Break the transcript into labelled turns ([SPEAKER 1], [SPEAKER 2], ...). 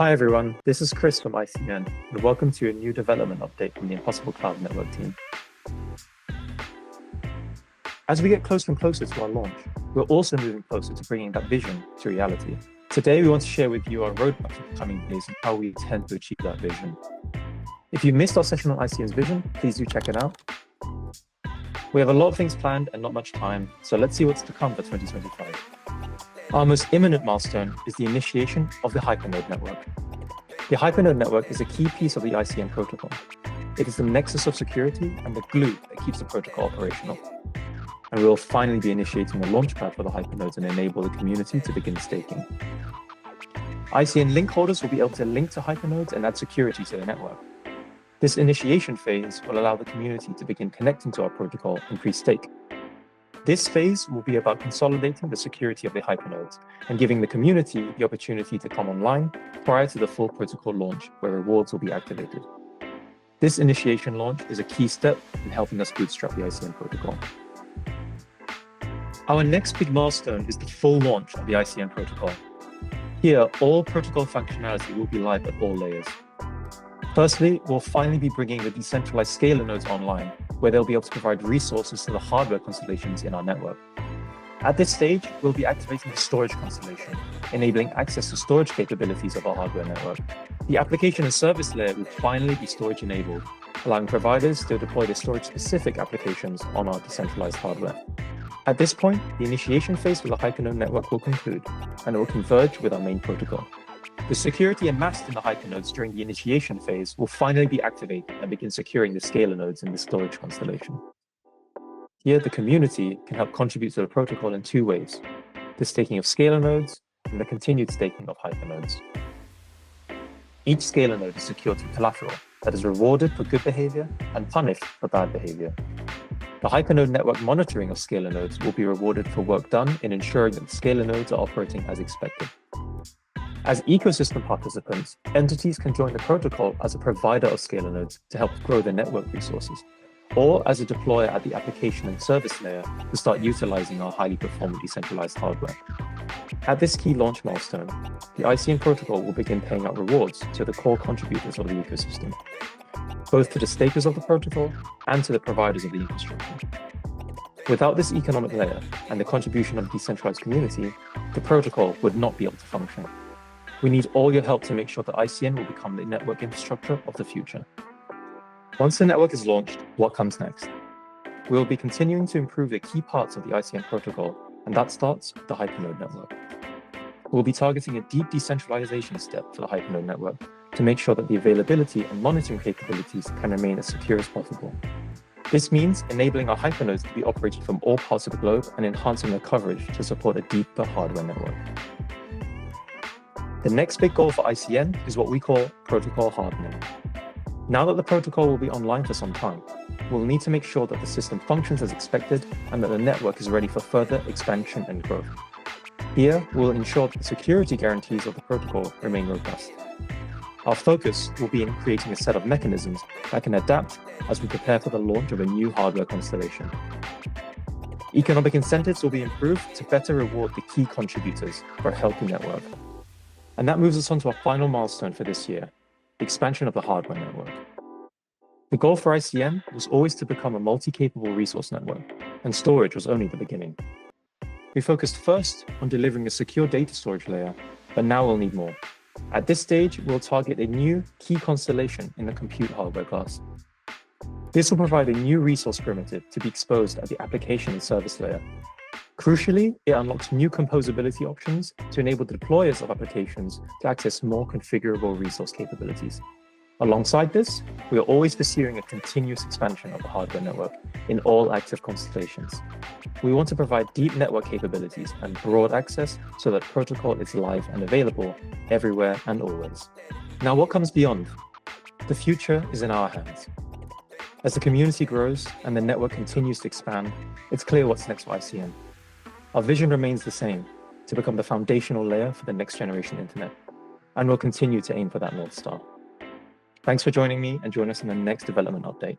[SPEAKER 1] Hi everyone, this is Chris from ICN, and welcome to a new development update from the Impossible Cloud Network team. As we get closer and closer to our launch, we're also moving closer to bringing that vision to reality. Today, we want to share with you our roadmap for the coming days and how we intend to achieve that vision. If you missed our session on ICN's vision, please do check it out. We have a lot of things planned and not much time, so let's see what's to come for 2025. Our most imminent milestone is the initiation of the HyperNode network. The HyperNode network is a key piece of the ICN protocol. It is the nexus of security and the glue that keeps the protocol operational. And we will finally be initiating a launchpad for the HyperNodes and enable the community to begin staking. ICN Link holders will be able to link to HyperNodes and add security to the network. This initiation phase will allow the community to begin connecting to our protocol and pre-stake. This phase will be about consolidating the security of the HyperNodes and giving the community the opportunity to come online prior to the full protocol launch, where rewards will be activated. This initiation launch is a key step in helping us bootstrap the ICN protocol. Our next big milestone is the full launch of the ICN protocol. Here, all protocol functionality will be live at all layers. Firstly, we'll finally be bringing the decentralized ScalerNodes online, where they'll be able to provide resources to the hardware constellations in our network. At this stage, we'll be activating the storage constellation, enabling access to storage capabilities of our hardware network. The application and service layer will finally be storage enabled, allowing providers to deploy their storage-specific applications on our decentralized hardware. At this point, the initiation phase for the HyperNode network will conclude, and it will converge with our main protocol. The security amassed in the HyperNodes during the initiation phase will finally be activated and begin securing the ScalerNodes in the storage constellation. Here, the community can help contribute to the protocol in two ways: the staking of ScalerNodes and the continued staking of HyperNodes. Each ScalerNode is secured through collateral that is rewarded for good behavior and punished for bad behavior. The HyperNode network monitoring of ScalerNodes will be rewarded for work done in ensuring that the ScalerNodes are operating as expected. As ecosystem participants, entities can join the protocol as a provider of ScalerNodes to help grow their network resources, or as a deployer at the application and service layer to start utilizing our highly performant decentralized hardware. At this key launch milestone, the ICN protocol will begin paying out rewards to the core contributors of the ecosystem, both to the stakers of the protocol and to the providers of the infrastructure. Without this economic layer and the contribution of the decentralized community, the protocol would not be able to function. We need all your help to make sure that ICN will become the network infrastructure of the future. Once the network is launched, what comes next? We will be continuing to improve the key parts of the ICN protocol, and that starts with the HyperNode network. We'll be targeting a deep decentralization step for the HyperNode network to make sure that the availability and monitoring capabilities can remain as secure as possible. This means enabling our HyperNodes to be operated from all parts of the globe and enhancing their coverage to support a deeper hardware network. The next big goal for ICN is what we call protocol hardening. Now that the protocol will be online for some time, we'll need to make sure that the system functions as expected and that the network is ready for further expansion and growth. Here, we'll ensure that the security guarantees of the protocol remain robust. Our focus will be in creating a set of mechanisms that can adapt as we prepare for the launch of a new hardware constellation. Economic incentives will be improved to better reward the key contributors for a healthy network. And that moves us on to our final milestone for this year, the expansion of the hardware network. The goal for ICN was always to become a multi-capable resource network, and storage was only the beginning. We focused first on delivering a secure data storage layer, but now we'll need more. At this stage, we'll target a new key constellation in the compute hardware class. This will provide a new resource primitive to be exposed at the application and service layer. Crucially, it unlocks new composability options to enable the deployers of applications to access more configurable resource capabilities. Alongside this, we are always pursuing a continuous expansion of the hardware network in all active constellations. We want to provide deep network capabilities and broad access so that protocol is live and available everywhere and always. Now, what comes beyond? The future is in our hands. As the community grows and the network continues to expand, it's clear what's next for ICN. Our vision remains the same, to become the foundational layer for the next generation internet, and we'll continue to aim for that North Star. Thanks for joining me, and join us in the next development update.